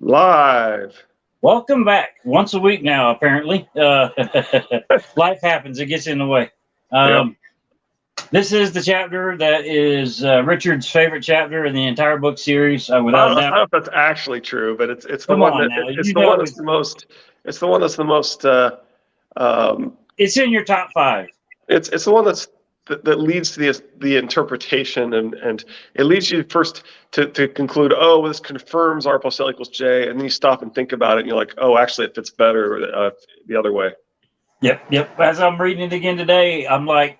Live. Welcome back. Once a week now, apparently. Life happens. It gets in the way. Yep. This is the chapter that is Richard's favorite chapter in the entire book series, I without a don't know doubt. if that's actually true, but it's the Come one on that now. it's You the one know that's the most um, it's in your top five. it's the one that leads to the interpretation and it leads you first to conclude, oh, this confirms R plus L equals J, and then you stop and think about it and you're like, oh, actually it fits better the other way. Yep. As I'm reading it again today, I'm like,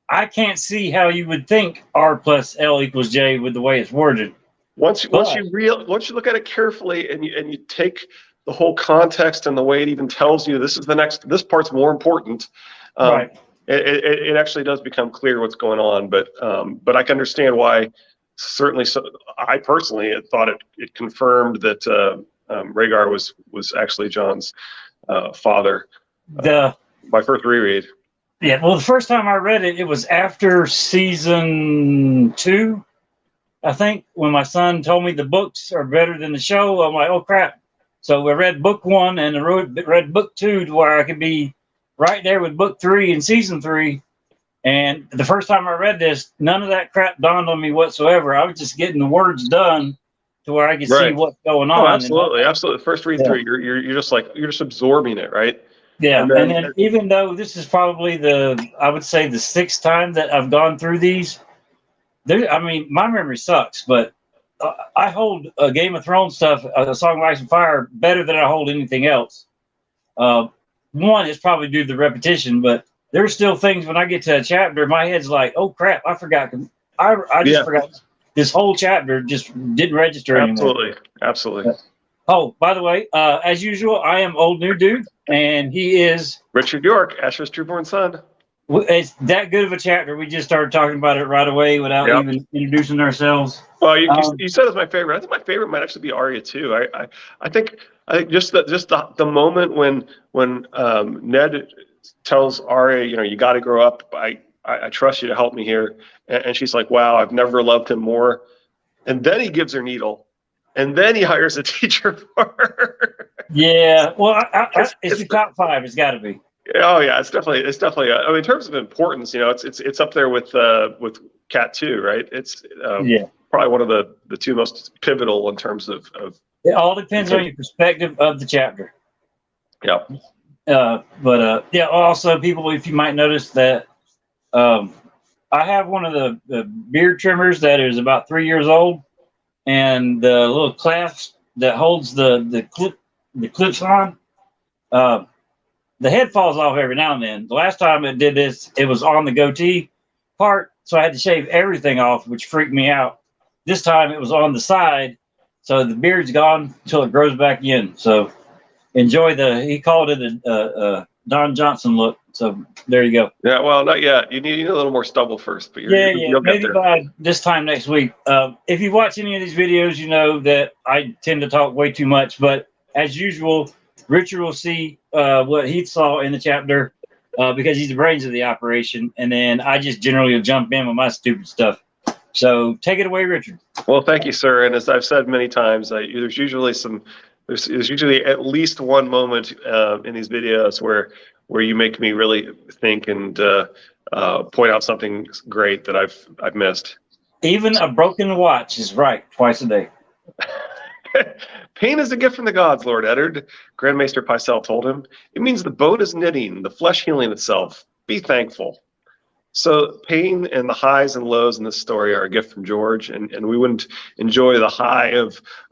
I can't see how you would think R plus L equals J with the way it's worded. Once you look at it carefully and you take the whole context and the way it even tells you this part's more important, Right. it actually does become clear what's going on. But I can understand why. Certainly, I personally thought it confirmed that Rhaegar was actually Jon's father. My first reread. Yeah, well, the first time I read it, it was after season 2, I think, when my son told me the books are better than the show. I'm like, oh crap! So I read book 1 and I read book 2 to where I could be right there with book 3 in season 3. And the first time I read this, none of that crap dawned on me whatsoever. I was just getting the words done to where I could see what's going on. Oh, absolutely. First read through, you're just absorbing it, right? Yeah, and then even though this is probably I would say the 6th time that I've gone through these, I mean, my memory sucks, but I hold Game of Thrones stuff, A Song of Ice and Fire, better than I hold anything else. One is probably due to the repetition, but there's still things when I get to a chapter, my head's like, oh crap, I forgot. I just forgot. This whole chapter just didn't register anymore. Absolutely. Oh, by the way, as usual, I am Old New Dude, and he is Richard York, Asher's trueborn son. It's that good of a chapter. We just started talking about it right away without even introducing ourselves. Well, you said it's my favorite. I think my favorite might actually be Arya too. I think just the moment when Ned tells Arya, you got to grow up. I trust you to help me here, and she's like, wow, I've never loved him more. And then he gives her needle, and then he hires a teacher for her. Yeah, well, it's your top 5. It's got to be. Oh yeah, it's definitely. I mean, in terms of importance, it's up there with Cat 2, right? It's probably one of the 2 most pivotal in terms of. It all depends on your perspective of the chapter. Yeah. But also people, if you might notice that, I have one of the beard trimmers that is about 3 years old, and the little clasp that holds the clips on. The head falls off every now and then. The last time it did this, it was on the goatee part, so I had to shave everything off, which freaked me out. This time it was on the side, so the beard's gone until it grows back in. So enjoy he called it a Don Johnson look. So there you go. Yeah, well, not yet. You need a little more stubble first, but you'll maybe by this time next week. If you watch any of these videos, you know that I tend to talk way too much, but as usual, Richard will see what he saw in the chapter because he's the brains of the operation, and then I just generally will jump in with my stupid stuff. So take it away, Richard. Well, thank you, sir. And as I've said many times, there's usually at least one moment in these videos where you make me really think and point out something great that I've missed. Even a broken watch is right twice a day. Pain is a gift from the gods, Lord Eddard, Grand Maester Pycelle told him. It means the bone is knitting, the flesh healing itself. Be thankful. So pain and the highs and lows in this story are a gift from George, and we wouldn't enjoy the high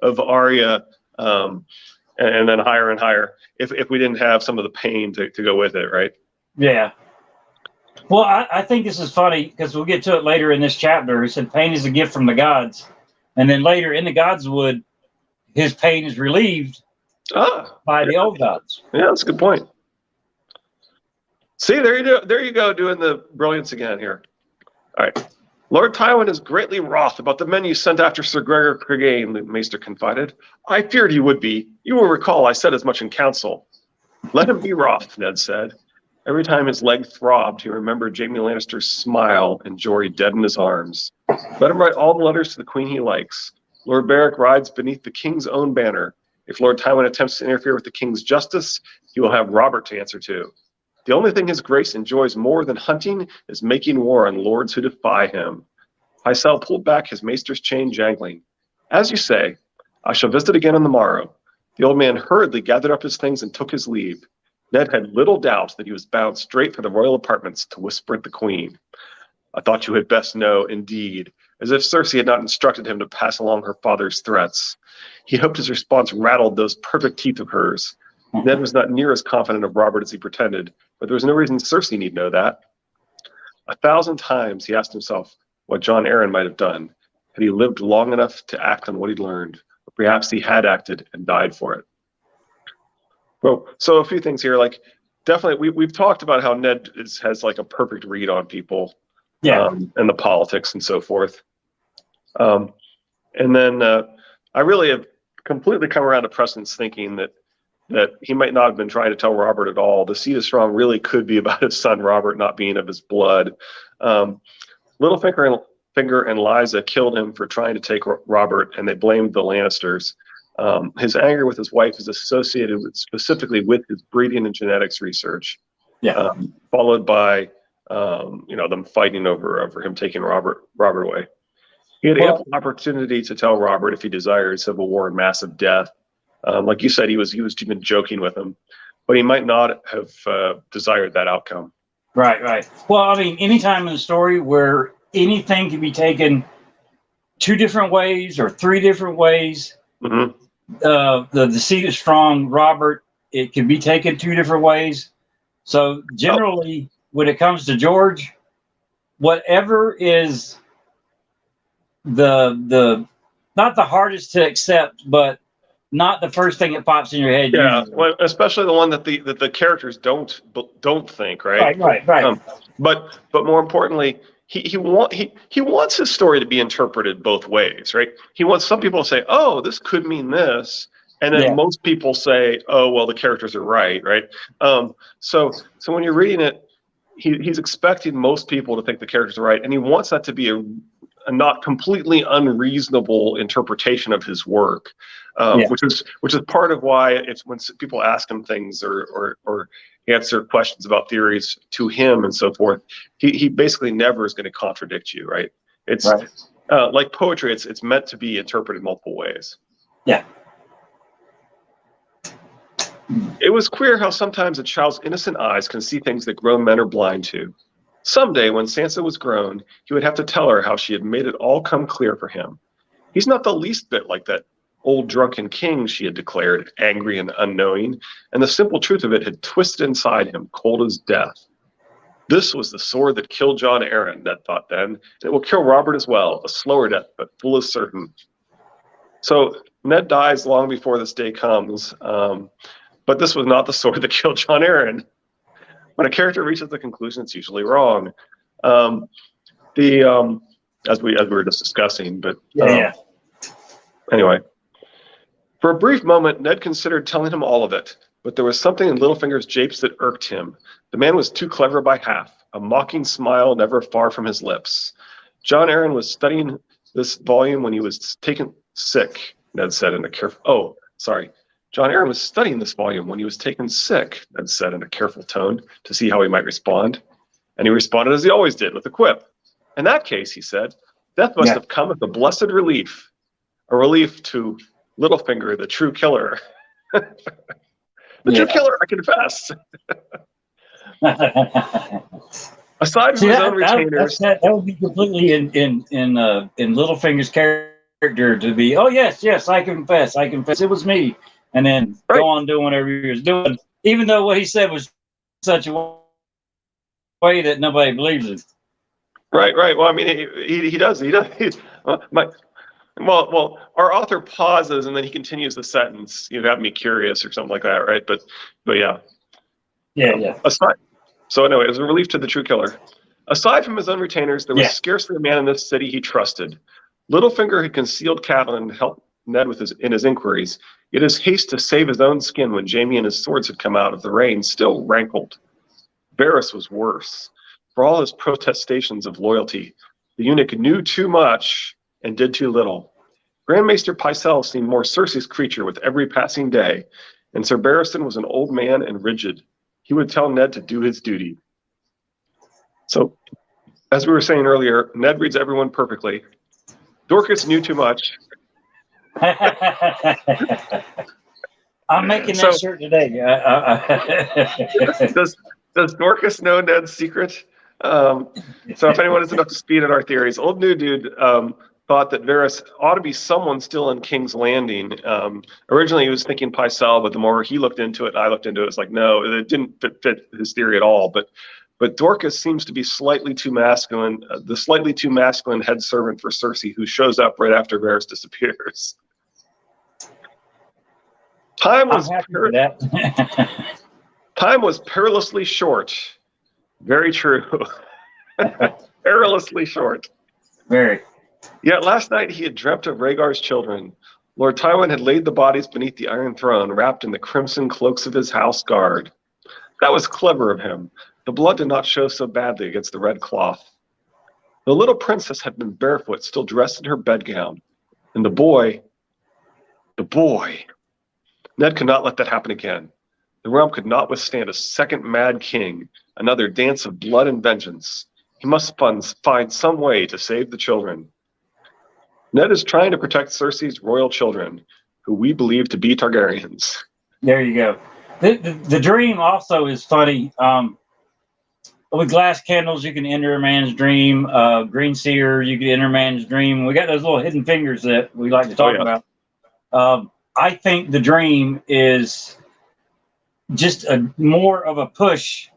of Arya and then higher and higher if we didn't have some of the pain to go with it, right? Yeah. Well, I think this is funny because we'll get to it later in this chapter. He said pain is a gift from the gods. And then later in the Godswood, his pain is relieved by the old gods. Yeah, that's a good point. See, there you go, doing the brilliance again here. All right. Lord Tywin is greatly wroth about the men you sent after Sir Gregor Clegane, the Maester confided. I feared you would be. You will recall I said as much in council. Let him be wroth, Ned said. Every time his leg throbbed, he remembered Jaime Lannister's smile and Jory dead in his arms. Let him write all the letters to the queen he likes. Lord Beric rides beneath the king's own banner. If Lord Tywin attempts to interfere with the king's justice, he will have Robert to answer to. The only thing his grace enjoys more than hunting is making war on lords who defy him. Pycelle pulled back his maester's chain, jangling. As you say, I shall visit again on the morrow. The old man hurriedly gathered up his things and took his leave. Ned had little doubt that he was bound straight for the royal apartments to whisper at the queen. I thought you had best know, indeed, as if Cersei had not instructed him to pass along her father's threats. He hoped his response rattled those perfect teeth of hers. Ned was not near as confident of Robert as he pretended, but there was no reason Cersei need know that. 1,000 times he asked himself what Jon Arryn might have done had he lived long enough to act on what he'd learned, or perhaps he had acted and died for it. Well, so a few things here, like definitely we've talked about how Ned has like a perfect read on people, and the politics and so forth. And then I really have completely come around to Preston's thinking that he might not have been trying to tell Robert at all. The Seed of Strong really could be about his son Robert not being of his blood. Littlefinger and Lysa killed him for trying to take Robert, and they blamed the Lannisters. His anger with his wife is associated specifically with his breeding and genetics research. Followed by them fighting over him taking Robert away. He had ample opportunity to tell Robert if he desired civil war and massive death. Like you said, he was even joking with him, but he might not have desired that outcome. Right. Well, I mean, anytime in the story where anything can be taken 2 different ways or 3 different ways, the Seed of Strong, Robert, it can be taken 2 different ways. So generally, when it comes to George, whatever is the not the hardest to accept, but not the first thing that pops in your head. Yeah, well, especially the one that the characters don't think, right? Right. But more importantly, he wants his story to be interpreted both ways, right? He wants some people to say, "Oh, this could mean this," and then most people say, "Oh, well, the characters are right." So when you're reading it, he's expecting most people to think the characters are right, and he wants that to be a not completely unreasonable interpretation of his work, which is part of why it's when people ask him things or answer questions about theories to him and so forth, he basically never is going to contradict you, right? It's like poetry; it's meant to be interpreted multiple ways. Yeah. It was queer how sometimes a child's innocent eyes can see things that grown men are blind to. Someday, when Sansa was grown, he would have to tell her how she had made it all come clear for him. He's not the least bit like that old drunken king, she had declared, angry and unknowing, and the simple truth of it had twisted inside him, cold as death. This was the sword that killed Jon Arryn, Ned thought then, and it will kill Robert as well, a slower death, but full as certain. So Ned dies long before this day comes, but this was not the sword that killed Jon Arryn. When a character reaches the conclusion, it's usually wrong. As we were just discussing, but anyway. For a brief moment, Ned considered telling him all of it, but there was something in Littlefinger's japes that irked him. The man was too clever by half, a mocking smile never far from his lips. Jon Arryn was studying this volume when he was taken sick, Ned said in a careful... Jon Arryn was studying this volume when he was taken sick, Ned said in a careful tone to see how he might respond. And he responded as he always did, with a quip. In that case, he said, death must have come as a blessed relief. A relief to Littlefinger, the true killer. True killer, I confess. Aside from his own retainers... That would be completely in Littlefinger's character to be, oh, yes, I confess, it was me. And then go on doing whatever he was doing, even though what he said was such a way that nobody believes it. Right. Well, I mean, he does. Well, our author pauses and then he continues the sentence. You got me curious or something like that, right? But yeah. Yeah. So anyway, it was a relief to the true killer. Aside from his own retainers, there was scarcely a man in this city he trusted. Littlefinger had concealed Catelyn and helped Ned in his inquiries, yet his haste to save his own skin when Jaime and his swords had come out of the rain still rankled. Varys was worse. For all his protestations of loyalty, the eunuch knew too much and did too little. Grand Maester Pycelle seemed more Cersei's creature with every passing day, and Sir Barristan was an old man and rigid. He would tell Ned to do his duty. So, as we were saying earlier, Ned reads everyone perfectly. Dorcas knew too much. I'm making that shirt today. Does Dorcas know Ned's secret? So if anyone isn't up to speed on our theories, old new dude thought that Varys ought to be someone still in King's Landing. Originally, he was thinking Pycelle, but the more he looked into it and I looked into it, it's like, no, it didn't fit his theory at all. But Dorcas seems to be slightly too masculine, the slightly too masculine head servant for Cersei, who shows up right after Varys disappears. Time was perilously short. Very true. Perilously short. Very. Yet last night he had dreamt of Rhaegar's children. Lord Tywin had laid the bodies beneath the Iron Throne, wrapped in the crimson cloaks of his house guard. That was clever of him. The blood did not show so badly against the red cloth. The little princess had been barefoot, still dressed in her bedgown. And the boy... Ned could not let that happen again. The realm could not withstand a second mad king, another dance of blood and vengeance. He must find some way to save the children. Ned is trying to protect Cersei's royal children, who we believe to be Targaryens. There you go. The dream also is funny. With glass candles, you can enter a man's dream. Green seer, you can enter a man's dream. We got those little hidden fingers that we like to talk about. I think the dream is just more of a push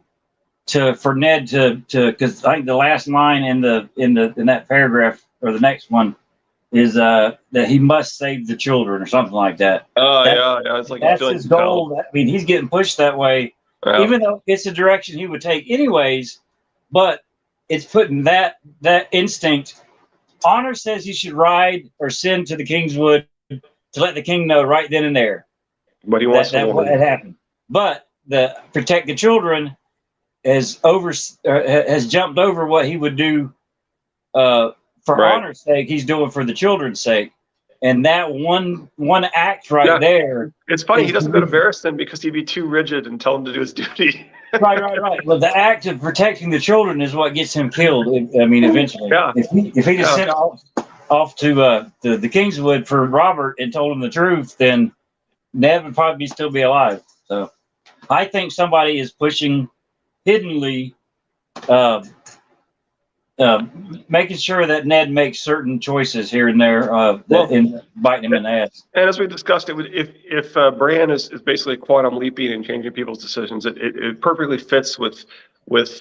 for Ned to because I think the last line in that paragraph or the next one is that he must save the children or something like that. It's like that's his goal. I mean, he's getting pushed that way, even though it's a direction he would take anyways. But it's putting that instinct. Honor says he should ride or send to the Kingswood to let the king know right then and there. But he wants that what had happened. But the protect the children has jumped over what he would do for honor's sake. He's doing for the children's sake, and that one act there. It's funny he doesn't go to Barristan because he'd be too rigid and tell him to do his duty. Right. But the act of protecting the children is what gets him killed. I mean, eventually. Yeah. If he just sent off to the Kingswood for Robert and told him the truth, then Ned would probably still be alive. So I think somebody is pushing hiddenly, making sure that Ned makes certain choices here and there, in biting him in the ass. And as we discussed, if Bran is basically quantum leaping and changing people's decisions, it perfectly fits with what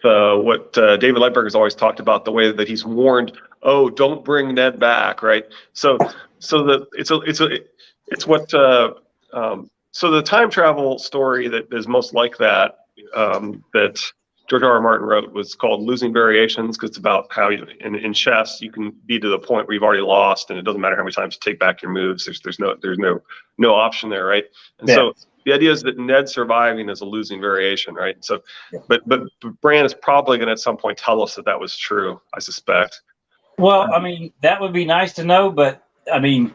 David Lightberg has always talked about, the way that he's warned, oh, don't bring Ned back, right? So the time travel story that is most like that George R. R. Martin wrote was called Losing Variations, because it's about how in chess you can be to the point where you've already lost, and it doesn't matter how many times you take back your moves. There's no option there, right? And so the idea is that Ned surviving is a losing variation, right? So, but Bran is probably going to at some point tell us that was true, I suspect. Well, I mean, that would be nice to know, but I mean,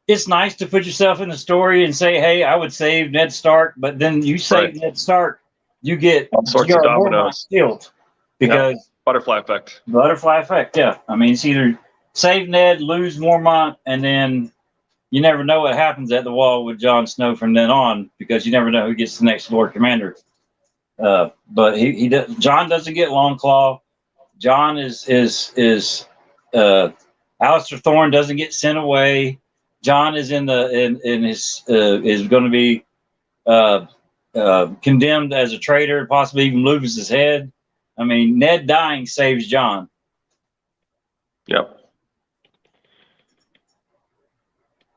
it's nice to put yourself in the story and say, hey, I would save Ned Stark, but then you save Ned Stark, you get all sorts of dominoes killed because butterfly effect. Butterfly effect, yeah. I mean, it's either save Ned, lose Mormont, and then you never know what happens at the wall with Jon Snow from then on, because you never know who gets the next Lord Commander. But Jon doesn't get Longclaw. Jon is Alistair Thorne doesn't get sent away. Jon is is going to be condemned as a traitor, possibly even loses his head. I mean, Ned dying saves Jon. Yep.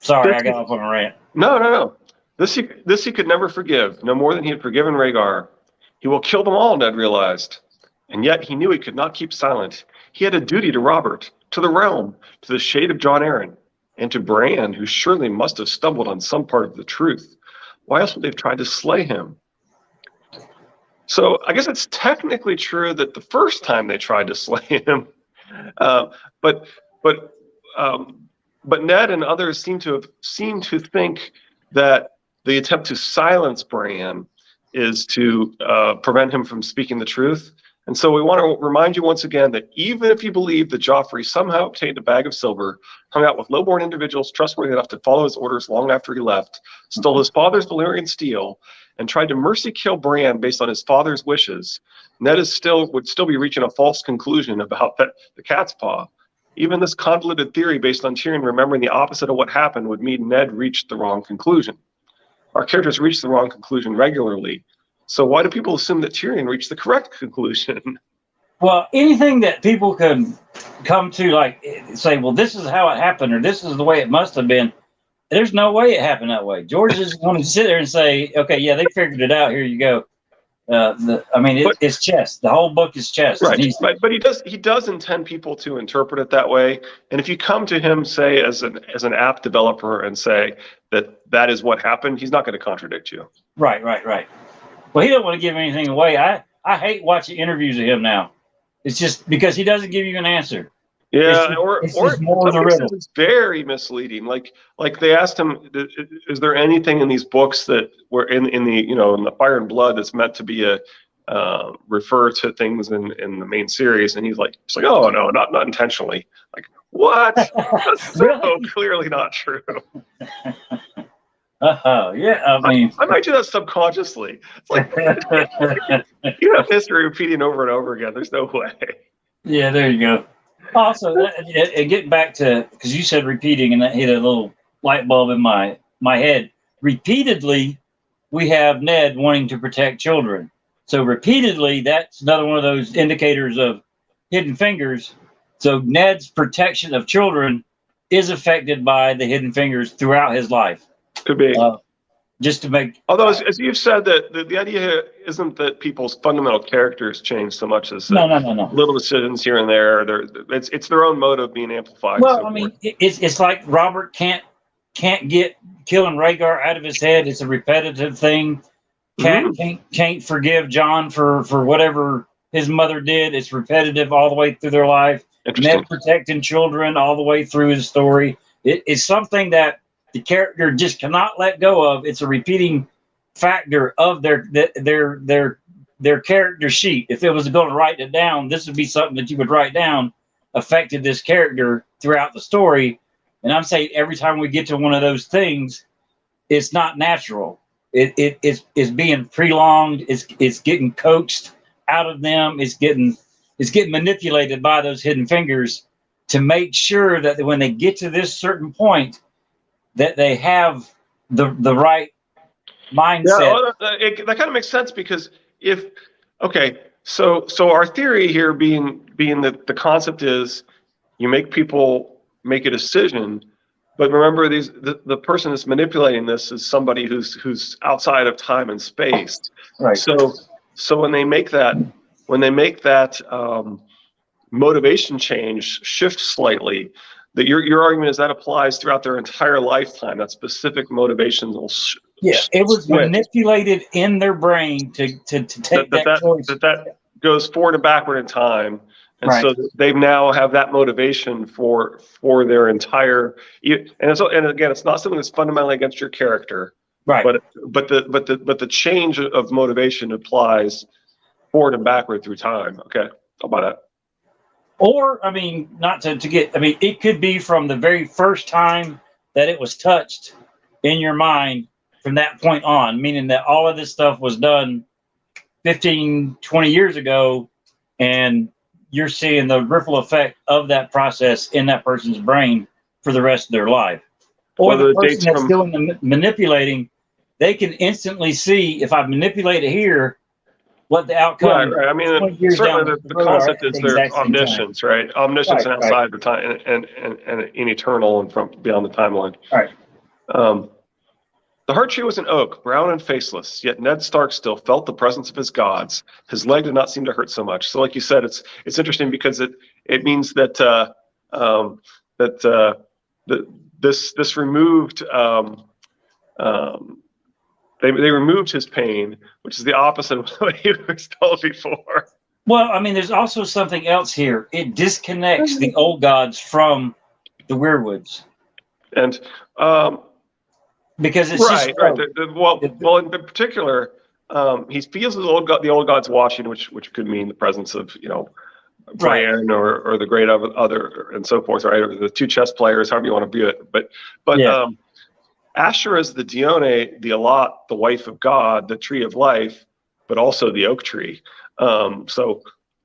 Sorry, I got off on a rant. No. This he could never forgive, no more than he had forgiven Rhaegar. He will kill them all, Ned realized. And yet he knew he could not keep silent. He had a duty to Robert, to the realm, to the shade of Jon Arryn, and to Bran, who surely must have stumbled on some part of the truth. Why else would they have tried to slay him? So I guess it's technically true that the first time they tried to slay him, but But Ned and others seem to think that the attempt to silence Bran is to prevent him from speaking the truth. And so we want to remind you once again that even if you believe that Joffrey somehow obtained a bag of silver, hung out with lowborn individuals trustworthy enough to follow his orders long after he left, stole his father's Valyrian steel, and tried to mercy kill Bran based on his father's wishes, Ned would still be reaching a false conclusion about the cat's paw. Even this convoluted theory based on Tyrion remembering the opposite of what happened would mean Ned reached the wrong conclusion. Our characters reach the wrong conclusion regularly. So why do people assume that Tyrion reached the correct conclusion? Well, anything that people can come to, like, say, well, this is how it happened, or this is the way it must have been. There's no way it happened that way. George is going to sit there and say, okay, yeah, they figured it out. Here you go. It's chess. The whole book is chess. Right. But he does intend people to interpret it that way. And if you come to him, say, as an app developer and say that is what happened, he's not going to contradict you. Right. Well, he don't want to give anything away. I hate watching interviews of him now. It's just because he doesn't give you an answer. Yeah, it's more of the riddle. It's very misleading. Like they asked him, is there anything in these books that were in the Fire and Blood that's meant to be a refer to things in the main series? And he's like, oh no, not intentionally. Like, what? That's so clearly not true. Yeah, I mean, I might do that subconsciously. It's like you have history repeating over and over again. There's no way. Yeah, there you go. Also, getting back to, because you said repeating, and that hit a little light bulb in my head. Repeatedly, we have Ned wanting to protect children. So repeatedly, that's another one of those indicators of hidden fingers. So Ned's protection of children is affected by the hidden fingers throughout his life. Could be. Just to make. Although, as you've said, that the idea isn't that people's fundamental characters change so much as no. little decisions here and there. It's their own motive being amplified. Well, I mean, it's like Robert can't get killing Rhaegar out of his head. It's a repetitive thing. Can't forgive Jon for whatever his mother did. It's repetitive all the way through their life. Ned protecting children all the way through his story. It's something that the character just cannot let go of. It's a repeating factor of their character sheet. If it was going to write it down, this would be something that you would write down, affected this character throughout the story. And I'm saying every time we get to one of those things, it's not natural. It's being prolonged. It's getting coaxed out of them. It's getting manipulated by those hidden fingers to make sure that when they get to this certain point, that they have the right mindset. Yeah, that kind of makes sense, because so our theory here being that the concept is you make people make a decision, but remember the person that's manipulating this is somebody who's outside of time and space. Right. So when they make that motivation change shift slightly, that your argument is that applies throughout their entire lifetime. That specific motivations will it was manipulated in their brain to take that choice. That goes forward and backward in time, and so they now have that motivation for their entire. And again, it's not something that's fundamentally against your character, right? But the change of motivation applies forward and backward through time. Okay, how about that? Or, I mean, not to get, I mean, it could be from the very first time that it was touched in your mind from that point on, meaning that all of this stuff was done 15, 20 years ago, and you're seeing the ripple effect of that process in that person's brain for the rest of their life. Or the person that's doing the manipulating, they can instantly see, if I manipulate it here, what the outcome. Right. I mean, certainly the concept is their omniscience, right? Omniscience and outside the time, and in eternal and from beyond the timeline. Right. The heart tree was an oak, brown and faceless, yet Ned Stark still felt the presence of his gods. His leg did not seem to hurt so much. So, like you said, it's interesting because it means that this removed. They removed his pain, which is the opposite of what he was told before. Well, I mean, there's also something else here. It disconnects the old gods from the weirwoods. And Because it's right, just right. Well, in particular, he feels the old God's washing, which could mean the presence of right. Brian or the great other and so forth, right? Or the two chess players, however you want to view it. But Yeah. Asherah is the Dione, the Alat, the wife of God, the tree of life, but also the oak tree. So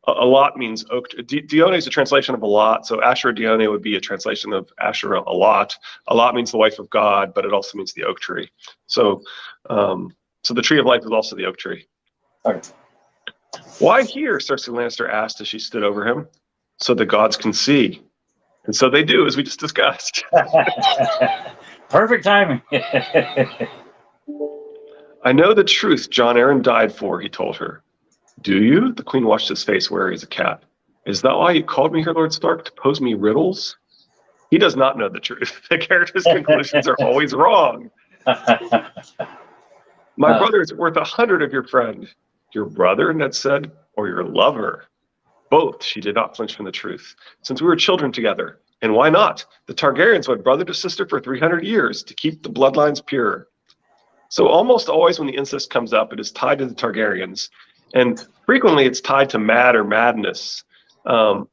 Alat means oak. Dione is a translation of Alat. So Asherah Dione would be a translation of Asherah Alat. Alat means the wife of God, but it also means the oak tree. So the tree of life is also the oak tree. Okay. Why here? Cersei Lannister asked as she stood over him. So the gods can see. And so they do, as we just discussed. Perfect timing. I know the truth Jon Arryn died for, he told her. Do you? The queen washed his face, wary as a cat. Is that why you called me here, Lord Stark, to pose me riddles? He does not know the truth. The character's conclusions are always wrong. My brother is worth 100 of your friend. Your brother, Ned said, or your lover? Both, she did not flinch from the truth. Since we were children together. And why not? The Targaryens went brother to sister for 300 years to keep the bloodlines pure. So almost always when the incest comes up, it is tied to the Targaryens. And frequently it's tied to mad or madness.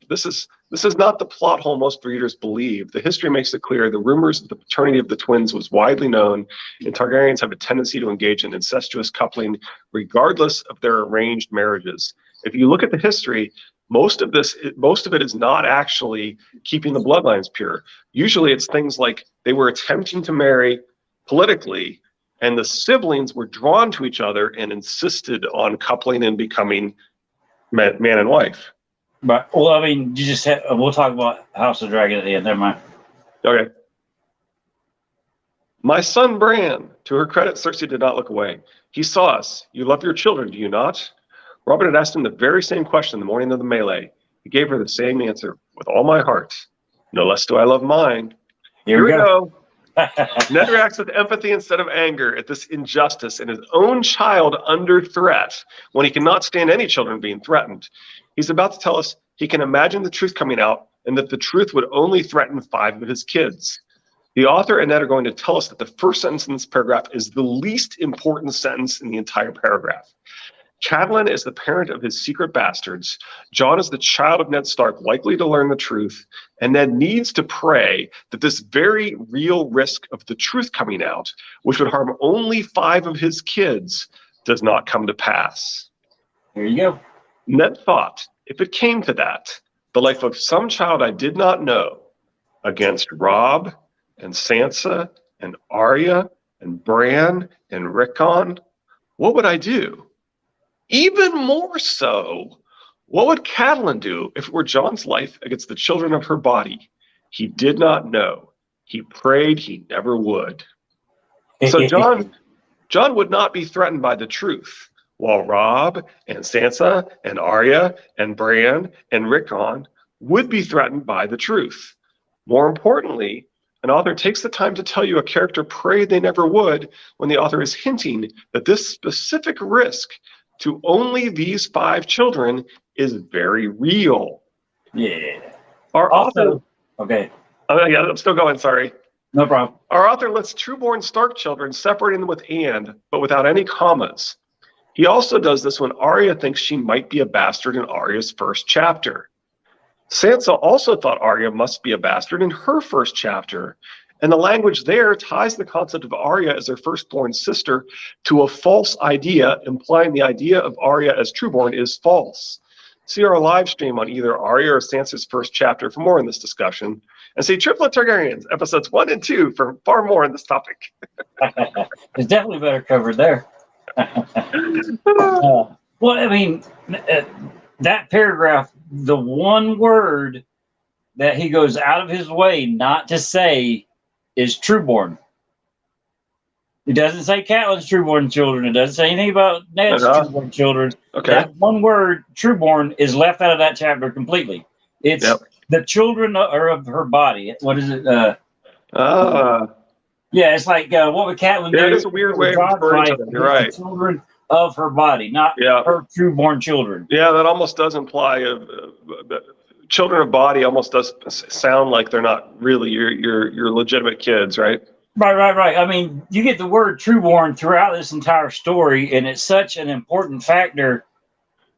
This is not the plot hole most readers believe. The history makes it clear the rumors of the paternity of the twins was widely known, and Targaryens have a tendency to engage in incestuous coupling regardless of their arranged marriages. If you look at the history, most of it is not actually keeping the bloodlines pure. Usually it's things like they were attempting to marry politically, and the siblings were drawn to each other and insisted on coupling and becoming man and wife. But well, I mean, you just we'll talk about House of Dragon at the end. Never mind. Okay. My son Bran. To her credit, Cersei did not look away. He saw us. You love your children, do you not? Robert had asked him the very same question the morning of the melee. He gave her the same answer. With all my heart. No less do I love mine. Here we go. Ned reacts with empathy instead of anger at this injustice and his own child under threat when he cannot stand any children being threatened. He's about to tell us he can imagine the truth coming out and that the truth would only threaten 5 of his kids. The author and Ned are going to tell us that the first sentence in this paragraph is the least important sentence in the entire paragraph. Catelyn is the parent of his secret bastards. Jon is the child of Ned Stark, likely to learn the truth. And Ned needs to pray that this very real risk of the truth coming out, which would harm only 5 of his kids, does not come to pass. Here you go. Ned thought, if it came to that, the life of some child I did not know against Robb and Sansa and Arya and Bran and Rickon, what would I do? Even more so, what would Catelyn do if it were Jon's life against the children of her body? He did not know. He prayed he never would. So Jon would not be threatened by the truth, while Robb and Sansa and Arya and Bran and Rickon would be threatened by the truth. More importantly, an author takes the time to tell you a character prayed they never would when the author is hinting that this specific risk to only these 5 children is very real. Yeah. Our author. Okay. Oh, yeah, I'm still going. Sorry. No problem. Our author lists trueborn Stark children, separating them with and, but without any commas. He also does this when Arya thinks she might be a bastard in Arya's first chapter. Sansa also thought Arya must be a bastard in her first chapter. And the language there ties the concept of Arya as her firstborn sister to a false idea, implying the idea of Arya as trueborn is false. See our live stream on either Arya or Sansa's first chapter for more in this discussion. And see Triplet Targaryens, episodes 1 and 2 for far more on this topic. It's definitely better covered there. Well, I mean, that paragraph, the one word that he goes out of his way not to say is trueborn. It doesn't say Catelyn's trueborn children. It doesn't say anything about Ned's trueborn children. Okay. That one word, trueborn, is left out of that chapter completely. It's the children are of her body. What is it? Yeah, it's like what would Catelyn do? Yeah, it's a weird way of referring to them. You're right. The children of her body, not her trueborn children. Yeah, that almost does imply children of body almost does sound like they're not really your legitimate kids, right? Right. I mean, you get the word trueborn throughout this entire story, and it's such an important factor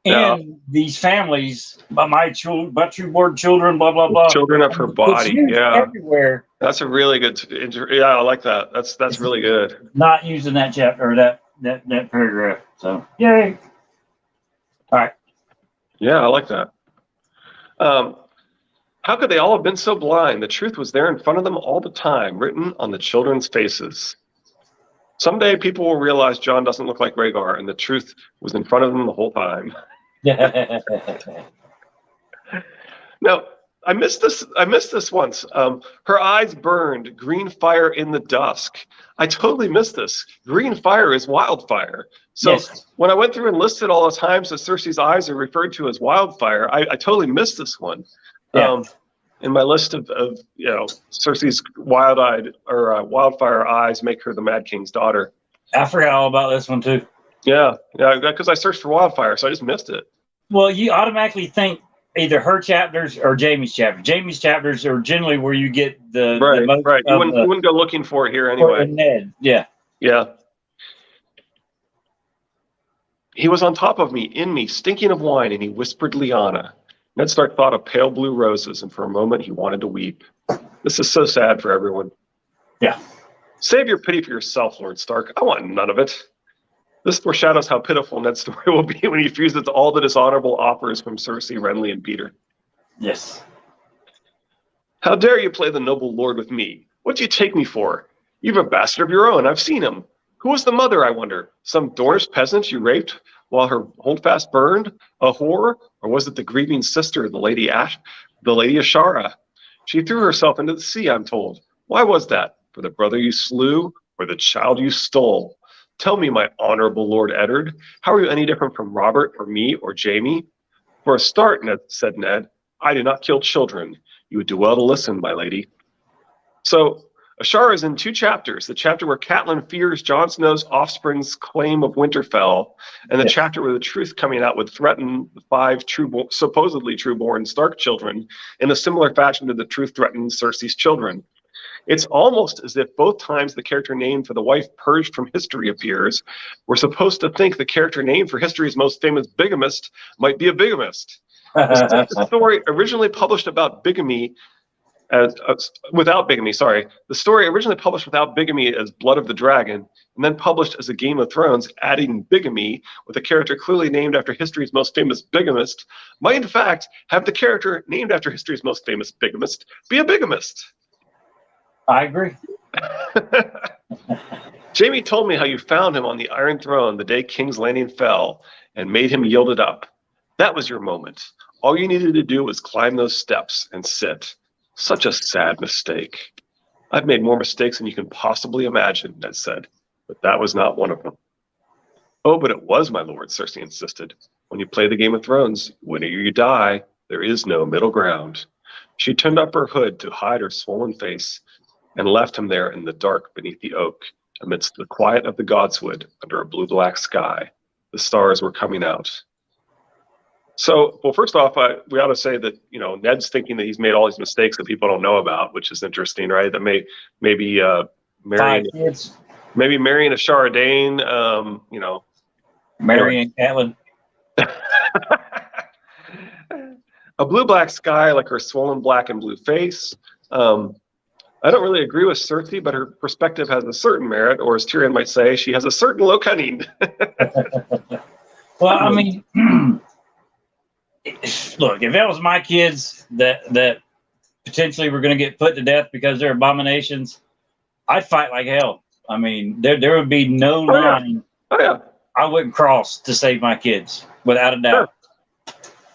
in these families. My trueborn children, blah blah blah. Children of her body. It's used everywhere. That's a really good. Yeah, I like that. That's really good. Not used in that chapter or that paragraph. So yay! All right. Yeah, I like that. How could they all have been so blind? The truth was there in front of them all the time, written on the children's faces. Someday people will realize John doesn't look like Rhaegar, and the truth was in front of them the whole time. Now, I missed this once. Her eyes burned, green fire in the dusk. I totally missed this. Green fire is wildfire. So yes. When I went through and listed all the times that Cersei's eyes are referred to as wildfire, I totally missed this one. Yeah. In my list of Cersei's wild-eyed or wildfire eyes make her the Mad King's daughter. I forgot all about this one too. Yeah, because I searched for wildfire, so I just missed it. Well, you automatically think either her chapters or Jaime's chapters. Jaime's chapters are generally where you get the right. You wouldn't go looking for it here anyway. Ned, yeah. He was on top of me, in me, stinking of wine, and he whispered Lyanna. Ned Stark thought of pale blue roses, and for a moment he wanted to weep. This is so sad for everyone. Yeah. Save your pity for yourself, Lord Stark. I want none of it. This foreshadows how pitiful Ned's story will be when he refuses all the dishonorable offers from Cersei, Renly, and Peter. Yes. How dare you play the noble lord with me? What do you take me for? You've a bastard of your own. I've seen him. Who was the mother, I wonder? Some Dornish peasant you raped while her holdfast burned? A whore? Or was it the grieving sister, the Lady Ashara? She threw herself into the sea, I'm told. Why was that? For the brother you slew, or the child you stole? Tell me, my honorable Lord Eddard, how are you any different from Robert, or me, or Jaime? For a start, said Ned, I do not kill children. You would do well to listen, my lady. So, Ashara is in 2 chapters. The chapter where Catelyn fears Jon Snow's offspring's claim of Winterfell, and the chapter where the truth coming out would threaten the 5 supposedly trueborn Stark children in a similar fashion to the truth threatened Cersei's children. It's almost as if both times the character named for the wife purged from history appears, we're supposed to think the character named for history's most famous bigamist might be a bigamist. The story originally published about bigamy without bigamy, sorry. The story originally published without bigamy as Blood of the Dragon, and then published as a Game of Thrones, adding bigamy with a character clearly named after history's most famous bigamist, might in fact have the character named after history's most famous bigamist be a bigamist. I agree. Jaime told me how you found him on the Iron Throne the day King's Landing fell and made him yield it up. That was your moment. All you needed to do was climb those steps and sit. Such a sad mistake. I've made more mistakes than you can possibly imagine, Ned said, but that was not one of them. Oh, but it was, my lord, Cersei insisted. When you play the Game of Thrones, whenever you die, there is no middle ground. She turned up her hood to hide her swollen face and left him there in the dark beneath the oak, amidst the quiet of the godswood under a blue-black sky. The stars were coming out. So, well, first off, we ought to say that, Ned's thinking that he's made all these mistakes that people don't know about, which is interesting, right? That maybe marrying a Ashara Dane, marrying Catelyn. A blue-black sky like her swollen black and blue face. I don't really agree with Cersei, but her perspective has a certain merit, or as Tyrion might say, she has a certain low cunning. Well, I mean, look, if that was my kids that potentially were going to get put to death because they're abominations, I'd fight like hell. I mean, there would be no line I wouldn't cross to save my kids, without a doubt.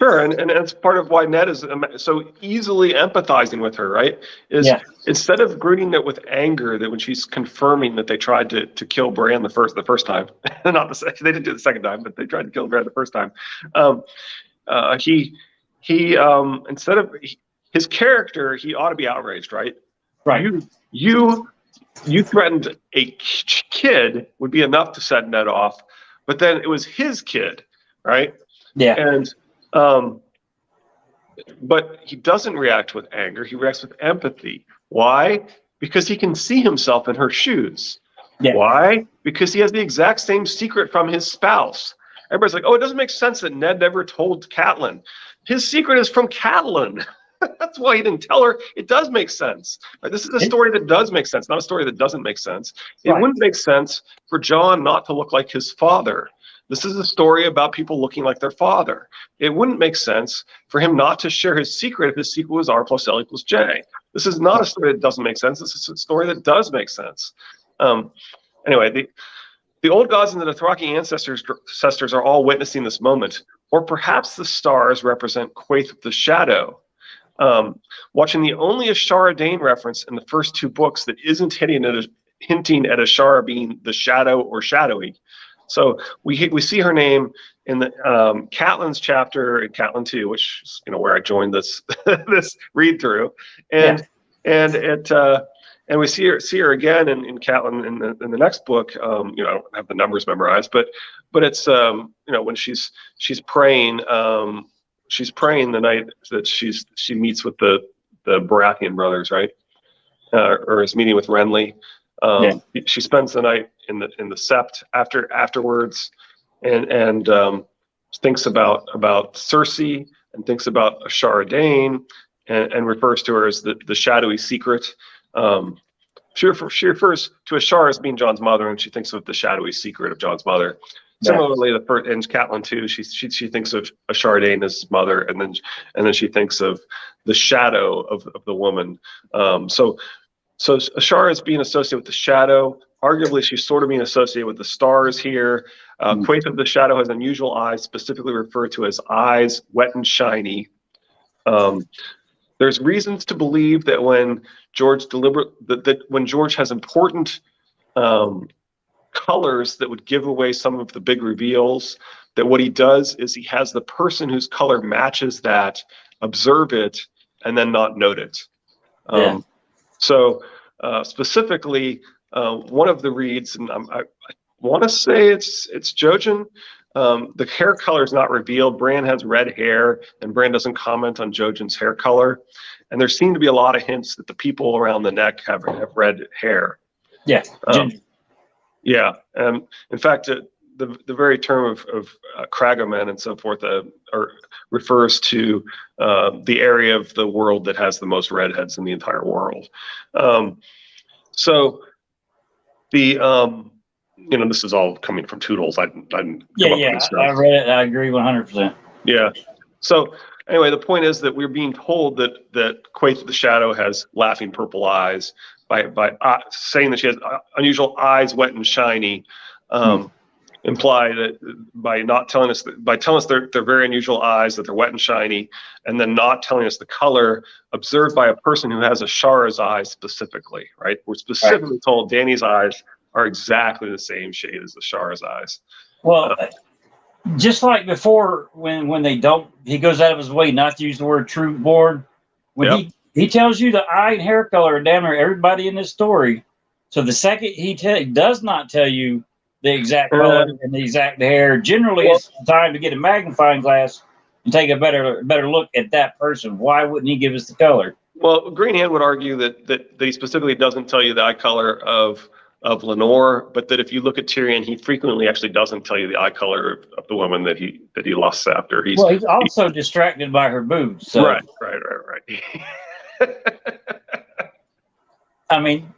Sure, and that's part of why Ned is so easily empathizing with her, right? Instead of greeting it with anger that when she's confirming that they tried to kill Bran the first time, not the second, they didn't do it the second time, but they tried to kill Bran the first time. Instead of his character, he ought to be outraged, right? Right. You threatened a kid would be enough to set Ned off, but then it was his kid, right? Yeah. And But he doesn't react with anger. He reacts with empathy. Why? Because he can see himself in her shoes. Yeah. Why? Because he has the exact same secret from his spouse. Everybody's like, oh, it doesn't make sense that Ned never told Catelyn. His secret is from Catelyn. That's why he didn't tell her. It does make sense. Right? This is a story that does make sense, not a story that doesn't make sense. It wouldn't make sense for Jon not to look like his father. This is a story about people looking like their father. It wouldn't make sense for him not to share his secret if his secret was R plus L equals J. This is not a story that doesn't make sense. This is a story that does make sense. Anyway, the old gods and the Dothraki ancestors are all witnessing this moment. Or perhaps the stars represent Quaithe of the Shadow. Watching the only Ashara Dane reference in the first two books that isn't hinting at Ashara being the shadow or shadowy. So we see her name in the Catelyn's chapter in Catelyn 2, which is where I joined this this read through, and we see her again in Catelyn in the next book. I don't have the numbers memorized, but it's when she's praying. She's praying the night that she meets with the Baratheon brothers, right? Or is meeting with Renly. She spends the night in the Sept afterwards, and thinks about Cersei and thinks about Ashara Dane, and refers to her as the shadowy secret. She refers to Ashara as being Jon's mother, and she thinks of the shadowy secret of Jon's mother. Similarly, in Catelyn 2, she thinks of Ashara Dane as his mother, and then she thinks of the shadow of the woman. So Ashara is being associated with the shadow. Arguably, she's sort of being associated with the stars here. Quaithe of the Shadow has unusual eyes, specifically referred to as eyes wet and shiny. There's reasons to believe that when George has important colors that would give away some of the big reveals, that what he does is he has the person whose color matches that observe it and then not note it. So specifically, one of the reads, and I want to say it's Jojen. The hair color is not revealed. Bran has red hair, and Bran doesn't comment on Jojen's hair color. And there seem to be a lot of hints that the people around the neck have red hair. Yeah. Yeah. In fact, the very term of Kragoman and so forth refers to the area of the world that has the most redheads in the entire world. So the this is all coming from Toodles. I didn't come up with this stuff. I read it. I agree 100%. Yeah. So anyway, the point is that we're being told that Quaithe of the Shadow has laughing purple eyes by saying that she has unusual eyes, wet and shiny. Imply that by telling us they're very unusual eyes, that they're wet and shiny, and then not telling us the color observed by a person who has Ashara's eyes specifically, right? We're specifically told Dany's eyes are exactly the same shade as Ashara's eyes. Well, just like before, when they don't, he goes out of his way not to use the word true board. When he tells you the eye and hair color of damn near everybody in this story. So the second he does not tell you the exact color and the exact hair, generally it's time to get a magnifying glass and take a better look at that person. Why wouldn't he give us the color? Well, Greenhand would argue that he specifically doesn't tell you the eye color of Lenore, but that if you look at Tyrion, he frequently actually doesn't tell you the eye color of the woman that he lusts after. He's also distracted by her boobs. So. Right. I mean,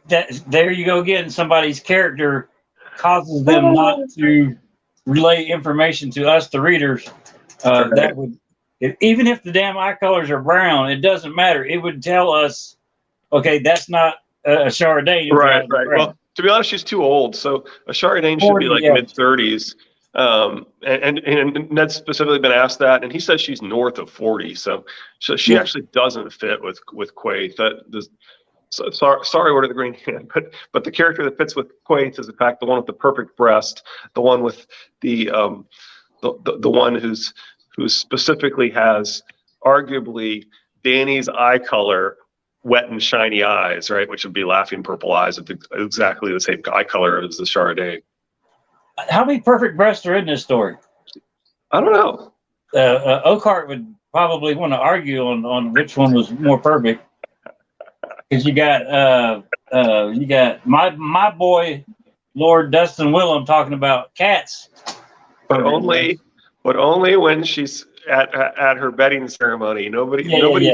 there you go again. Somebody's character causes them not to relay information to us, the readers. That would, even if the damn eye colors are brown, it doesn't matter. It would tell us, okay, that's not Ashara Dane. Right. Well, to be honest, she's too old. So Ashara Dane should be like mid-30s. And Ned's specifically been asked that, and he says she's north of 40. So she actually doesn't fit with Quaithe. Sorry, Order of the Green Hand, but the character that fits with Quaithe is in fact the one with the perfect breast, the one with the one who specifically has arguably Dany's eye color, wet and shiny eyes, right, which would be laughing purple eyes of exactly the same eye color as the Ashara Dane. How many perfect breasts are in this story? I don't know. Oakhart would probably want to argue on which one was more perfect. Because you got my boy Lord Dustin Willem talking about cats. But only when she's at her bedding ceremony. Nobody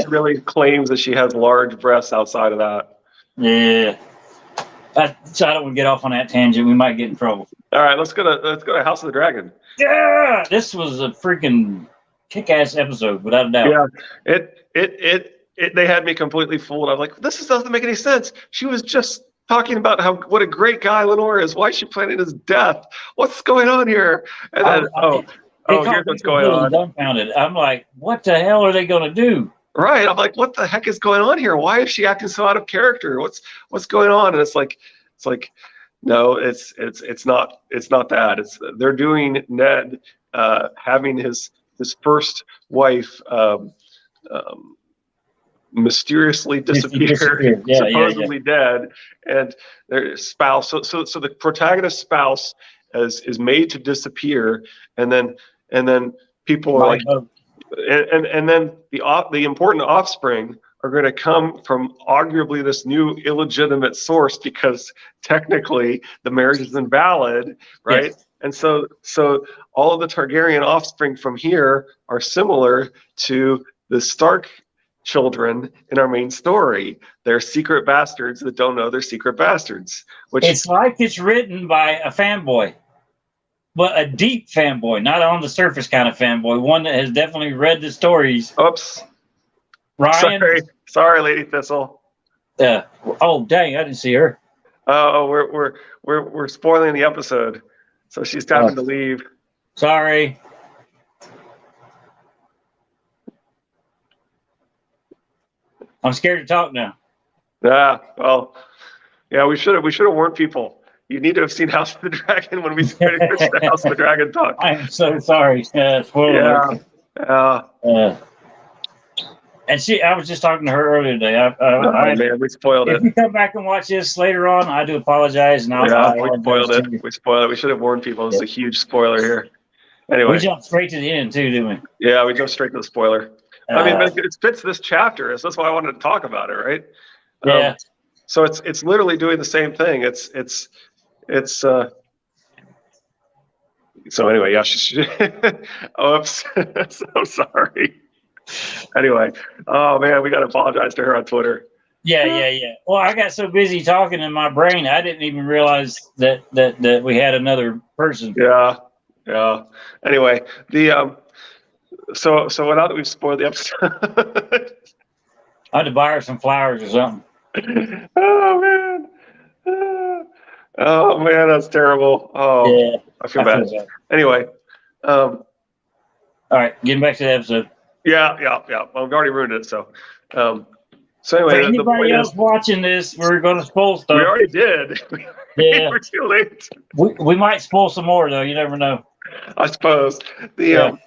really claims that she has large breasts outside of that. Yeah. So I don't want to get off on that tangent. We might get in trouble. All right, let's go to House of the Dragon. Yeah, this was a freaking kick-ass episode, without a doubt. Yeah, they had me completely fooled. I'm like, this doesn't make any sense. She was just talking about what a great guy Lenore is. Why is she planning his death? What's going on here? And then, here's what's going on. Dumbfounded. I'm like, what the hell are they going to do? Right. I'm like, what the heck is going on here? Why is she acting so out of character? What's going on? And it's like, no, it's not that. They're doing Ned having his first wife mysteriously disappear, supposedly dead, and their spouse. So the protagonist's spouse is made to disappear, and then people are like, and then the important offspring are going to come from arguably this new illegitimate source, because technically the marriage is invalid, right? Yes. And so all of the Targaryen offspring from here are similar to the Stark children in our main story. They're secret bastards that don't know they're secret bastards. Which it's like it's written by a fanboy, but a deep fanboy, not on the surface kind of fanboy, one that has definitely read the stories. Oops. Ryan. Sorry, Lady Thistle. Oh dang, I didn't see her. Oh, we're spoiling the episode, so she's having to leave. Sorry. I'm scared to talk now. Yeah, well, yeah, we should have warned people. You need to have seen House of the Dragon when we started the House of the Dragon talk. I am so sorry. Spoiler. Yeah. And I was just talking to her earlier today. Man, we spoiled it. If you come back and watch this later on, I do apologize. And we spoiled it. We spoiled it. We should have warned people. It's a huge spoiler here. Anyway. We jumped straight to the end too, didn't we? Yeah, we jumped straight to the spoiler. I mean, it fits this chapter. So that's why I wanted to talk about it, right? Yeah. So it's literally doing the same thing. So anyway, yeah. Oops. So sorry. Anyway, oh man, we got to apologize to her on Twitter. Yeah. Well, I got so busy talking in my brain, I didn't even realize that we had another person. Yeah. Anyway, so now that we've spoiled the episode, I had to buy her some flowers or something. Oh man, that's terrible. Oh, yeah, I feel bad. Anyway, all right, getting back to the episode. Yeah. Well, we've already ruined it. So anyway, for anybody else watching this, we're going to spoil stuff. We already did. Yeah, we're too late. We might spoil some more though. You never know. I suppose anyway,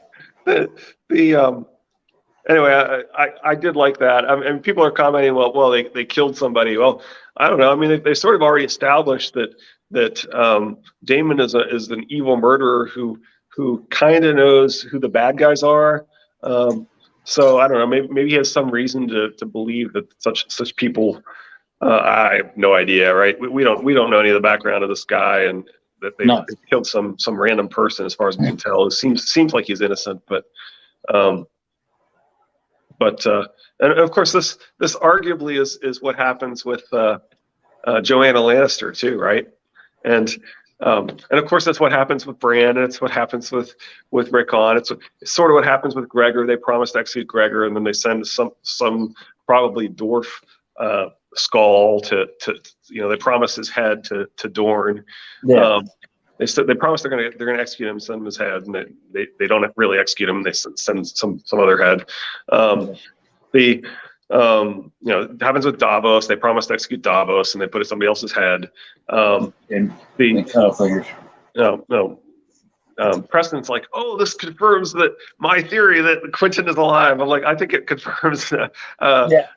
I did like that. I mean, people are commenting, well, they killed somebody. Well, I don't know. I mean, they sort of already established that Daemon is an evil murderer who kind of knows who the bad guys are. So I don't know. Maybe he has some reason to believe that such people. I have no idea, right? We don't know any of the background of this guy, and that they killed some random person, as far as we can tell. It seems like he's innocent, but and of course this arguably is what happens with Joanna Lannister too, right? And of course that's what happens with Bran, and it's what happens with Rickon. It's sort of what happens with Gregor. They promise to execute Gregor, and then they send some probably dwarf skull to they promise his head to Dorne. Yeah. They promise they're gonna execute him, send him his head, and they don't really execute him. They send some other head. It happens with Davos. They promise to execute Davos, and they put somebody else's head. Preston's like, oh, this confirms that my theory that Quentin is alive. I'm like, I think it confirms I just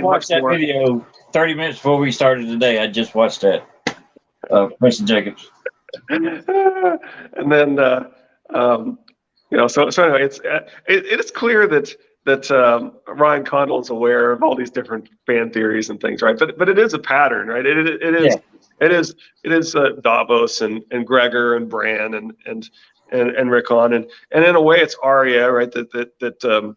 watched that video 30 minutes before we started today. I just watched that. Preston Jacobs. And then So anyway, it is clear that Ryan Condal is aware of all these different fan theories and things, right? But it is a pattern, right? Yeah. It is Davos and Gregor and Bran and Rickon and in a way it's Arya, right? That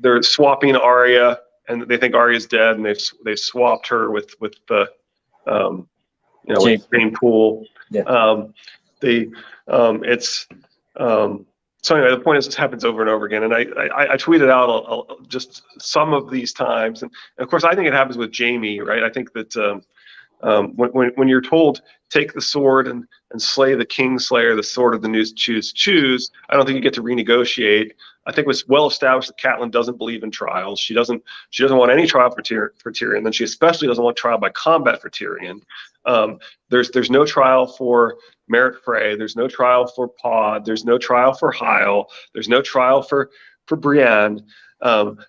they're swapping Arya and they think Arya's dead and they've swapped her with the with Jane Poole. Yeah. So anyway, the point is this happens over and over again, and I tweeted out just some of these times, and of course I think it happens with Jamie, right? I think that when you're told take the sword and slay the Kingslayer, the sword of the news, choose. I don't think you get to renegotiate. I think it was well established that Catelyn doesn't believe in trials. She doesn't want any trial for Tyrion. Then she especially doesn't want trial by combat for Tyrion. There's no trial for Merritt Frey. There's no trial for Pod. There's no trial for Hyle. There's no trial for Brienne.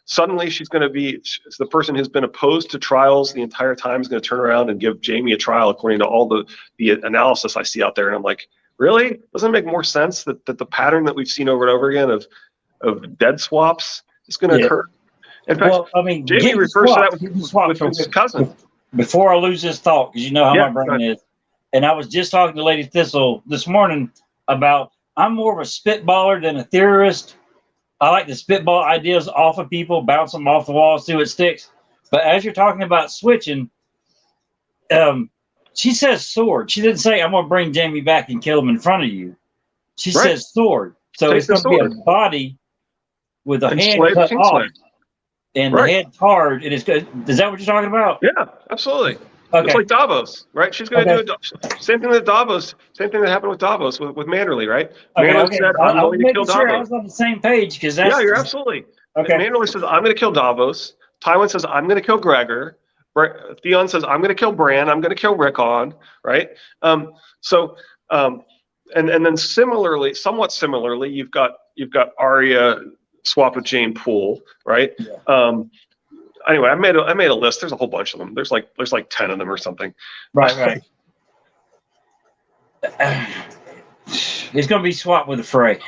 Suddenly she's going to be the person who's been opposed to trials the entire time is going to turn around and give Jamie a trial according to all the analysis I see out there. And I'm like, really? Doesn't it make more sense that the pattern that we've seen over and over again of dead swaps is going to occur? In fact, Jamie refers to that with his cousin. Before I lose this thought, because you know how my brain is, and I was just talking to Lady Thistle this morning about I'm more of a spitballer than a theorist. I like to spitball ideas off of people, bounce them off the wall, see what sticks. But as you're talking about switching, she says sword. She didn't say, I'm going to bring Jamie back and kill him in front of you. She says sword. So it's going to be a body with a hand cut off and the head tarred. And it's good. Is that what you're talking about? Yeah, absolutely. Okay. It's like Davos, right? She's going to do same thing that happened with Davos with Manderley, right? Manderley said, I'm going to kill Davos. I was on the same page because yeah, you're absolutely. Okay. Manderley says, I'm going to kill Davos. Tywin says, I'm going to kill Gregor. Theon says, I'm going to kill Bran. I'm going to kill Rickon, right? And then somewhat similarly, you've got Arya swap with Jane Poole, right? Yeah. Anyway, I made a list. There's a whole bunch of them. There's like 10 of them or something. Right. It's going to be swapped with a Frey.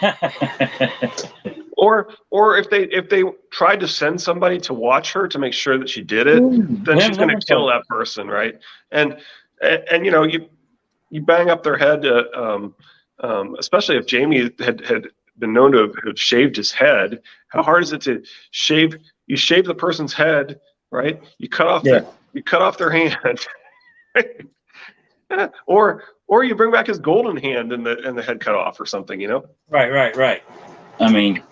or if they tried to send somebody to watch her to make sure that she did it, then she's going to kill that person, right? And you bang up their head, especially if Jamie had been known to have shaved his head. How hard is it to shave? You shave the person's head, right? You cut off their hand, or you bring back his golden hand and the head cut off or something, Right. I mean,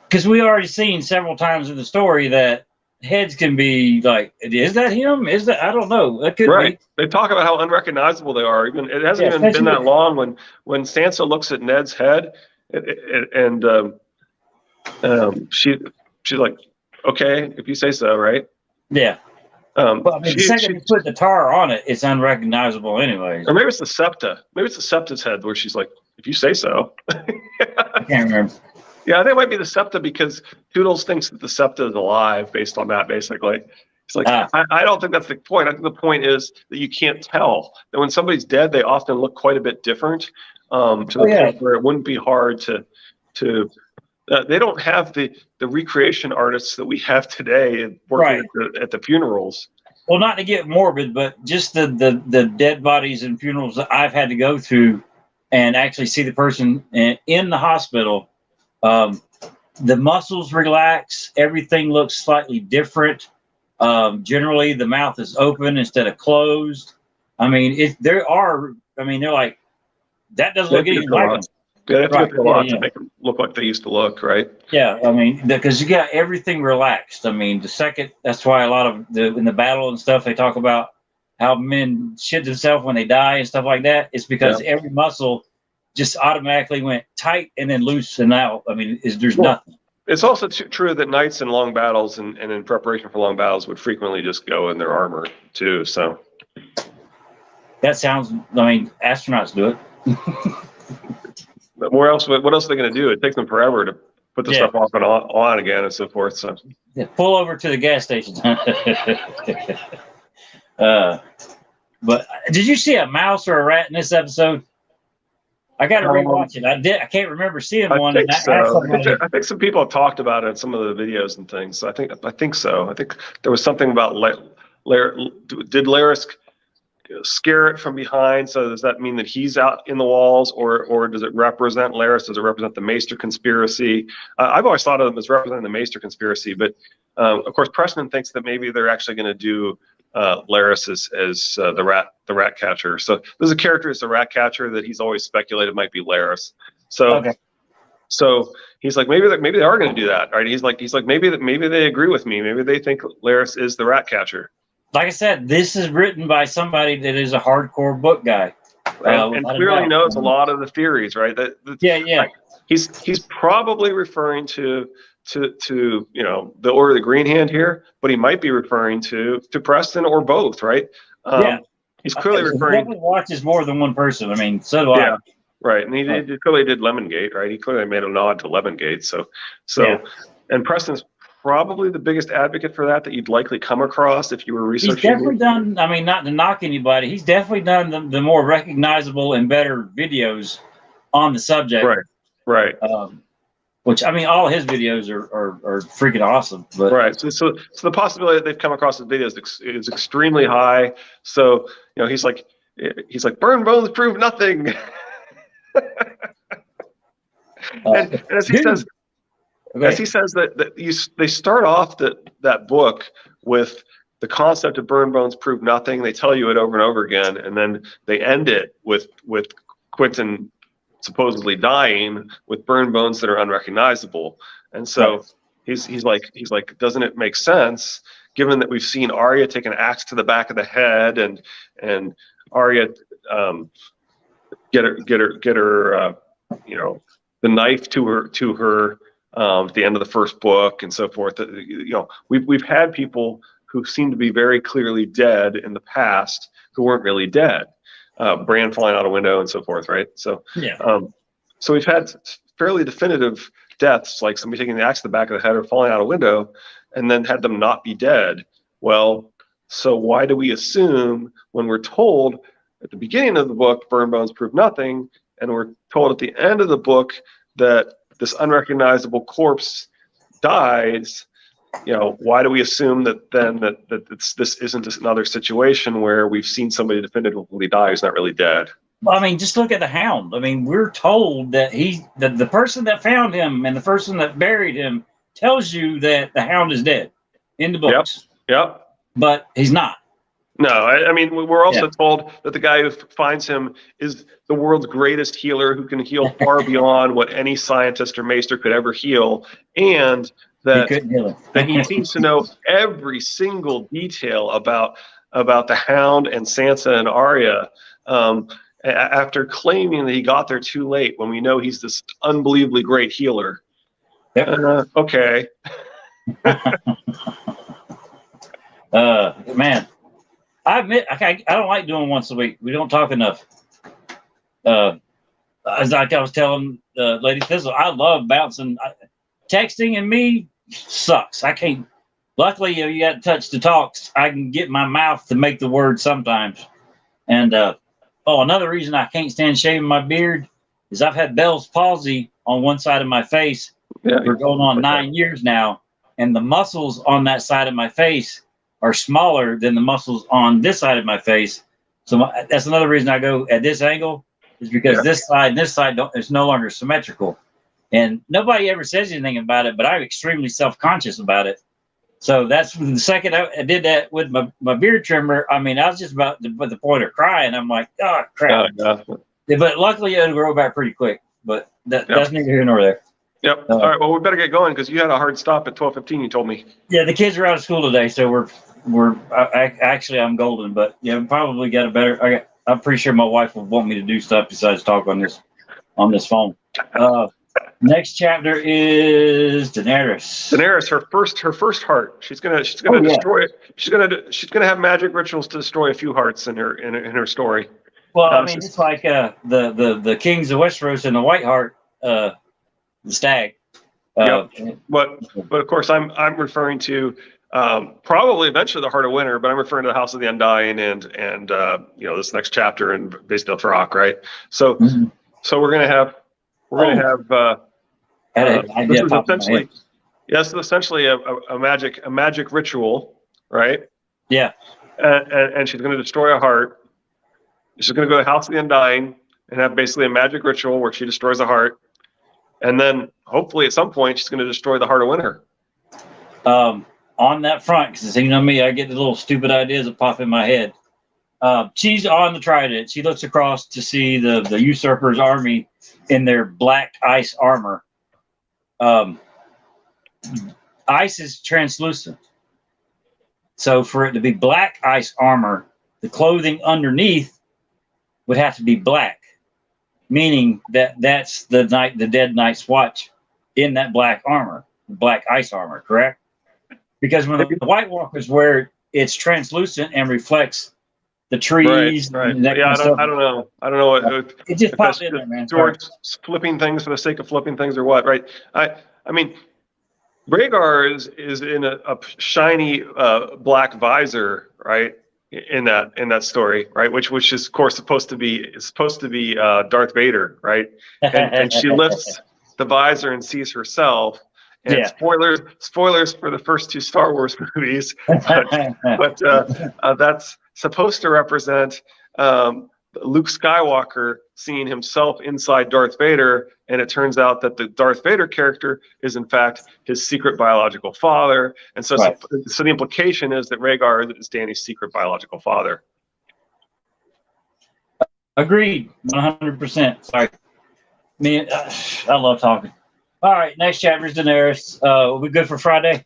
because we already seen several times in the story that heads can be like, is that him? Is that, I don't know. That could be. They talk about how unrecognizable they are. Even it hasn't even been that long when Sansa looks at Ned's head, she's like, okay, if you say so, right? Yeah. But the second you put the tar on it, it's unrecognizable anyways. Or maybe it's the Septa. Maybe it's the Septa's head where she's like, if you say so. I can't remember. Yeah, I think it might be the Septa because Toodles thinks that the Septa is alive based on that, basically. It's like, I don't think that's the point. I think the point is that you can't tell. That when somebody's dead, they often look quite a bit different to the point where it wouldn't be hard to they don't have the recreation artists that we have today working at the funerals. Well, not to get morbid, but just the dead bodies and funerals that I've had to go through and actually see the person in the hospital. The muscles relax. Everything looks slightly different. Generally, the mouth is open instead of closed. I mean, they're like, that doesn't look anything like them. Yeah, they have to go through a lot to make them look like they used to look, right? Yeah, I mean, because you got everything relaxed. I mean, that's why a lot of in the battle and stuff, they talk about how men shit themselves when they die and stuff like that. It's because every muscle just automatically went tight and then loose and out. I mean, there's nothing. It's also true that knights in long battles and in preparation for long battles would frequently just go in their armor too. So that sounds. I mean, astronauts do it. But what else are they going to do? It takes them forever to put the stuff off and on again and so forth. So pull over to the gas station. But did you see a mouse or a rat in this episode? I got to rewatch it. I can't remember seeing I one. think And so. I think some people have talked about it in some of the videos and things. So I think so. I think there was something about did Laris scare it from behind? So does that mean that he's out in the walls, or does it represent Laris? Does it represent the Maester conspiracy? I've always thought of them as representing the Maester conspiracy, but of course Preston thinks that maybe they're actually going to do Laris as the rat catcher. So there's a character as the rat catcher that he's always speculated might be Laris. So Okay. so he's like, maybe they are going to do that, right? He's like maybe they agree with me. Maybe they think Laris is the rat catcher. Like I said, this is written by somebody that is a hardcore book guy, and clearly knows a lot of the theories, right? Yeah. Like, he's probably referring to the Order of the Green Hand here, but he might be referring to Preston or both, right? Yeah. He's clearly referring. He definitely watches more than one person. I mean, so do I. Right, and he clearly did Lemongate, right? He clearly made a nod to Lemongate. So, and Preston's probably the biggest advocate for that you'd likely come across if you were researching. He's definitely done. I mean, not to knock anybody, he's definitely done the more recognizable and better videos on the subject. Right. Which, I mean, all his videos are freaking awesome. But right. So the possibility that they've come across his videos is extremely high. So he's like burn bones prove nothing. and as he says. Okay. As he says they start off that book with the concept of burn bones prove nothing. They tell you it over and over again, and then they end it with Quentin supposedly dying with burn bones that are unrecognizable. And so he's like, doesn't it make sense given that we've seen Arya take an axe to the back of the head and Arya get her the knife to her. At the end of the first book and so forth, we've had people who seem to be very clearly dead in the past who weren't really dead. Bran flying out a window and so forth, right? So so we've had fairly definitive deaths, like somebody taking the axe to the back of the head or falling out a window, and then had them not be dead. Well, so why do we assume when we're told at the beginning of the book burn bones prove nothing, and we're told at the end of the book that this unrecognizable corpse dies, why do we assume that then that this isn't just another situation where we've seen somebody definitively die who's not really dead? Well, I mean, just look at the Hound. I mean, we're told that the person that found him and the person that buried him tells you that the Hound is dead in the books. Yep. But he's not. No, I mean, we're also told that the guy who finds him is the world's greatest healer who can heal far beyond what any scientist or maester could ever heal, and that he seems to know every single detail about the Hound and Sansa and Arya, after claiming that he got there too late when we know he's this unbelievably great healer. Yep. Okay. Man. I admit, I don't like doing once a week. We don't talk enough. As like I was telling Lady Fizzle, I love bouncing. Texting and me sucks. I can't. Luckily, you got to touch the talks. I can get my mouth to make the word sometimes. And another reason I can't stand shaving my beard is I've had Bell's palsy on one side of my face for going on 9 years now, and the muscles on that side of my face are smaller than the muscles on this side of my face. So that's another reason I go at this angle, is because this side and this side is no longer symmetrical. And nobody ever says anything about it, but I'm extremely self-conscious about it. So that's the second I did that with my beard trimmer. I mean, I was just about to the point of crying. I'm like, oh, crap. But luckily it'll grow back pretty quick. But that's neither here nor there. Yep. All right. Well, we better get going because you had a hard stop at 12:15. You told me. Yeah, the kids are out of school today, so actually I'm golden, but yeah, probably got a better. I'm pretty sure my wife will want me to do stuff besides talk on this phone. Next chapter is Daenerys. Daenerys, her first heart. She's gonna destroy it. She's gonna have magic rituals to destroy a few hearts in her story. Well, I mean, it's like the kings of Westeros and the White Heart. The stag. But of course I'm referring to probably eventually the Heart of Winter, but I'm referring to the House of the Undying and this next chapter in Base Dothrak, right? So So we're gonna have this is essentially a magic ritual, right? Yeah. And she's going to destroy a heart. She's going to go to the House of the Undying and have basically a magic ritual where she destroys a heart, and then hopefully at some point she's going to destroy the heart of Winter. On that front, because you know me, I get the little stupid ideas that pop in my head. She's on the Trident. She looks across to see the usurper's army in their black ice armor. Ice is translucent. So for it to be black ice armor, the clothing underneath would have to be black, meaning that's the dead Night's Watch in that black armor, black ice armor, correct? Because when the White Walkers wear it's translucent and reflects the trees. Right. Yeah, I don't know. I don't know. It just popped in there, man. George flipping things for the sake of flipping things or what, right? I mean, Rhaegar is in a shiny black visor, right? In that story, right? Which is of course supposed to be Darth Vader, right? And she lifts the visor and sees herself. And Yeah. spoilers for the first two Star Wars movies, but that's supposed to represent Luke Skywalker seeing himself inside Darth Vader, and it turns out that the Darth Vader character is in fact his secret biological father, and so Right. so the implication is that Rhaegar is Dany's secret biological father. Agreed, 100%. Sorry, I love talking. All right, next chapter is Daenerys. Are we good for Friday?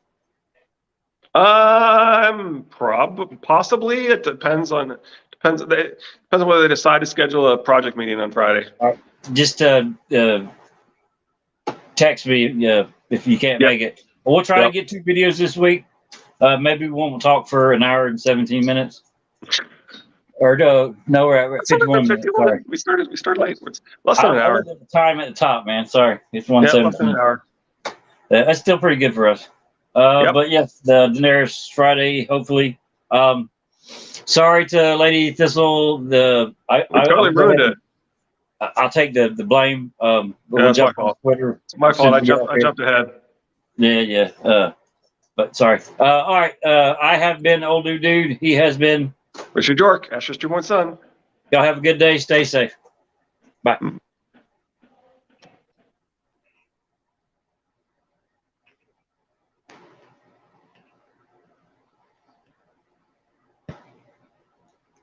Possibly. It depends on whether they decide to schedule a project meeting on Friday. All right. Just text me if you can't make it. We'll try to get 2 videos this week. Maybe we won't talk for an hour and 17 minutes. Or no, we're at 51 minutes. Sorry. We started late. It's less than an hour. The time at the top, man. Sorry, it's Yeah, 1:17. less than an hour. That's still pretty good for us. But yes, the Daenerys Friday, hopefully. Sorry to Lady Thistle. I totally ruined it. I'll take the blame. That's my fault. Twitter. It's my fault. I jumped ahead. Yeah. But sorry. All right. I have been Old Dude. He has been Richard York, Asher's 2-1 son. Y'all have a good day. Stay safe. Bye.